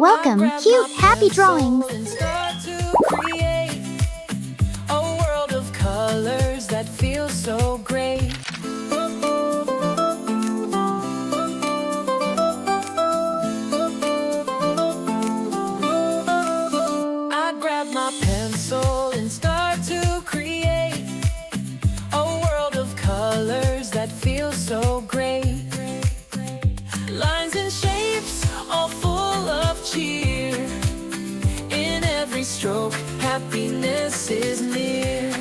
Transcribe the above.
Welcome, cute, happy drawings. And start to create a world of colors that feels so great. I grab my pencil and start to create a world of colors that feels so great. Lines and shapes all full of cheer. In every stroke, happiness is near.